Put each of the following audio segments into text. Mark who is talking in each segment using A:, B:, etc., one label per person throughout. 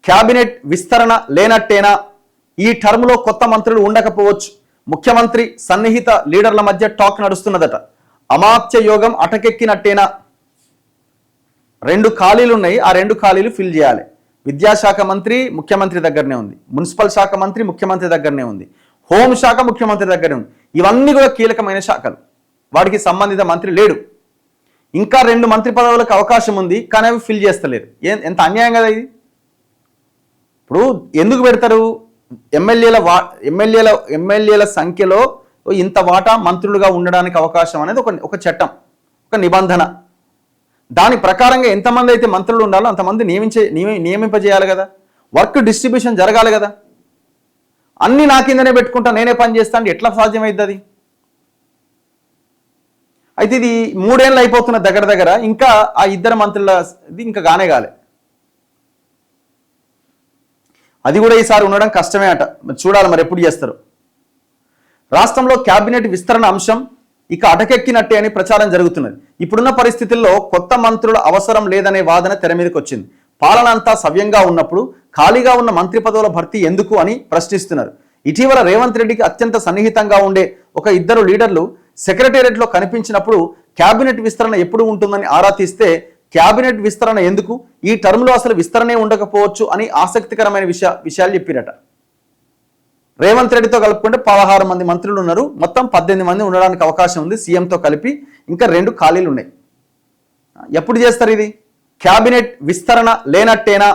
A: Cabinet విస్తరణ లేనట్టేనా? ఈ టర్మ్లో కొత్త మంత్రులు ఉండకపోవచ్చు. ముఖ్యమంత్రి సన్నిహిత లీడర్ల మధ్య టాక్ నడుస్తున్నదట. అమాత్య యోగం అటకెక్కినట్టేనా? 2 ఖాళీలు ఉన్నాయి, ఆ 2 ఖాళీలు ఫిల్ చేయాలి. విద్యాశాఖ మంత్రి ముఖ్యమంత్రి దగ్గరనే ఉంది, మున్సిపల్ శాఖ మంత్రి ముఖ్యమంత్రి దగ్గరనే ఉంది, హోంశాఖ ముఖ్యమంత్రి దగ్గరనే ఉంది. ఇవన్నీ కూడా కీలకమైన శాఖలు, వాటికి సంబంధిత మంత్రి లేడు. ఇంకా 2 మంత్రి పదవులకు అవకాశం ఉంది, కానీ అవి ఫిల్ చేస్తలేరు. ఎంత అన్యాయం కదా ఇది. ఇప్పుడు ఎందుకు పెడతారు? ఎమ్మెల్యేల సంఖ్యలో ఇంత వాటా మంత్రులుగా ఉండడానికి అవకాశం అనేది ఒక చట్టం, ఒక నిబంధన. దాని ప్రకారంగా ఎంతమంది అయితే మంత్రులు ఉండాలో అంతమంది నియమింపజేయాలి కదా. వర్క్ డిస్ట్రిబ్యూషన్ జరగాలి కదా. అన్ని నా కిందనే పెట్టుకుంటా, నేనే పని చేస్తా అంటే ఎట్లా సాధ్యమైద్ది అది? అయితే ఇది 3 ఏళ్ళు అయిపోతున్న దగ్గర ఇంకా ఆ 2 మంత్రుల ఇది ఇంకా కాలే. అది కూడా ఈసారి ఉండడం కష్టమే అట. చూడాలి మరి ఎప్పుడు చేస్తారు. రాష్ట్రంలో క్యాబినెట్ విస్తరణ అంశం ఇక అటకెక్కినట్టే అని ప్రచారం జరుగుతున్నది. ఇప్పుడున్న పరిస్థితుల్లో కొత్త మంత్రుల అవసరం లేదనే వాదన తెర మీదకి వచ్చింది. పాలన అంతా సవ్యంగా ఉన్నప్పుడు ఖాళీగా ఉన్న మంత్రి పదవుల భర్తీ ఎందుకు అని ప్రశ్నిస్తున్నారు. ఇటీవల రేవంత్ రెడ్డికి అత్యంత సన్నిహితంగా ఉండే ఒక 2 లీడర్లు సెక్రటేరియట్లో కనిపించినప్పుడు క్యాబినెట్ విస్తరణ ఎప్పుడు ఉంటుందని ఆరా తీస్తే క్యాబినెట్ విస్తరణ ఎందుకు, ఈ టర్మ్లో అసలు విస్తరణే ఉండకపోవచ్చు అని ఆసక్తికరమైన విషయాలు చెప్పిరట. రేవంత్ రెడ్డితో కలుపుకుంటే 16 మంది మంత్రులు ఉన్నారు, మొత్తం 18 మంది ఉండడానికి అవకాశం ఉంది సీఎంతో కలిపి. ఇంకా 2 ఖాళీలు ఉన్నాయి. ఎప్పుడు చేస్తారు ఇది? క్యాబినెట్ విస్తరణ లేనట్టేనా?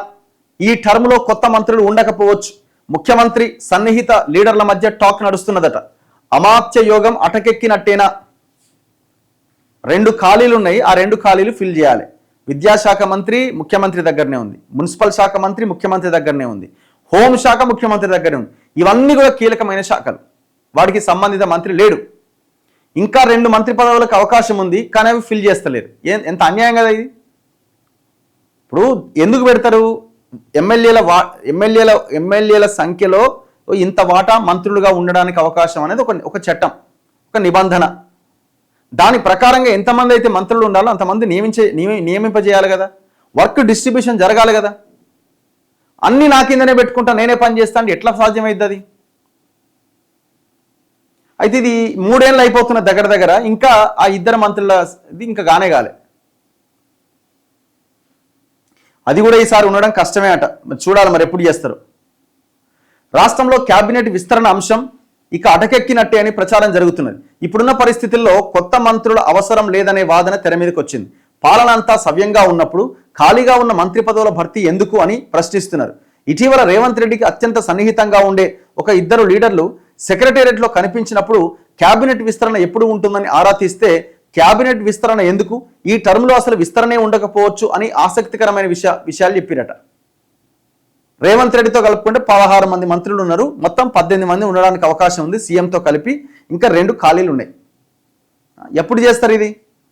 A: ఈ టర్మ్లో కొత్త మంత్రులు ఉండకపోవచ్చు. ముఖ్యమంత్రి సన్నిహిత లీడర్ల మధ్య టాక్ నడుస్తున్నదట. అమాత్య యోగం అటకెక్కినట్టేనా? 2 ఖాళీలు ఉన్నాయి, ఆ 2 ఖాళీలు ఫిల్ చేయాలి. విద్యాశాఖ మంత్రి ముఖ్యమంత్రి దగ్గరనే ఉంది, మున్సిపల్ శాఖ మంత్రి ముఖ్యమంత్రి దగ్గరనే ఉంది, హోంశాఖ ముఖ్యమంత్రి దగ్గరే ఉంది. ఇవన్నీ కూడా కీలకమైన శాఖలు, వాటికి సంబంధిత మంత్రి లేడు. ఇంకా 2 మంత్రి పదవులకు అవకాశం ఉంది, కానీ అవి ఫిల్ చేస్తలేరు. ఎంత అన్యాయం కదా ఇది. ఇప్పుడు ఎందుకు పెడతారు? ఎమ్మెల్యేల సంఖ్యలో ఇంత వాటా మంత్రులుగా ఉండడానికి అవకాశం అనేది ఒక చట్టం, ఒక నిబంధన. దాని ప్రకారంగా ఎంతమంది అయితే మంత్రులు ఉండాలో అంతమంది నియమింపజేయాలి కదా. వర్క్ డిస్ట్రిబ్యూషన్ జరగాలి కదా. అన్ని నా కిందనే పెట్టుకుంటా, నేనే పని చేస్తా అంటే ఎట్లా సాధ్యమైద్ది అది? అయితే ఇది 3 ఏళ్ళు అయిపోతున్న దగ్గర ఇంకా ఆ 2 మంత్రుల ఇది ఇంకా కాలే. అది కూడా ఈసారి ఉండడం కష్టమే అట. చూడాలి మరి ఎప్పుడు చేస్తారు. రాష్ట్రంలో క్యాబినెట్ విస్తరణ అంశం ఇక అటకెక్కినట్టే అని ప్రచారం జరుగుతున్నది. ఇప్పుడున్న పరిస్థితుల్లో కొత్త మంత్రుల అవసరం లేదనే వాదన తెర మీదకి వచ్చింది. పాలన అంతా సవ్యంగా ఉన్నప్పుడు ఖాళీగా ఉన్న మంత్రి పదవుల భర్తీ ఎందుకు అని ప్రశ్నిస్తున్నారు. ఇటీవల రేవంత్ రెడ్డికి అత్యంత సన్నిహితంగా ఉండే ఒక 2 లీడర్లు సెక్రటేరియట్లో కనిపించినప్పుడు క్యాబినెట్ విస్తరణ ఎప్పుడు ఉంటుందని ఆరా తీస్తే క్యాబినెట్ విస్తరణ ఎందుకు, ఈ టర్మ్లో అసలు విస్తరణే ఉండకపోవచ్చు అని ఆసక్తికరమైన విషయాలు చెప్పిరట. రేవంత్ రెడ్డితో కలుపుకుంటే 16 మంది మంత్రులు ఉన్నారు, మొత్తం 18 మంది ఉండడానికి అవకాశం ఉంది సీఎంతో కలిపి. ఇంకా 2 ఖాళీలు ఉన్నాయి. ఎప్పుడు చేస్తారు ఇది?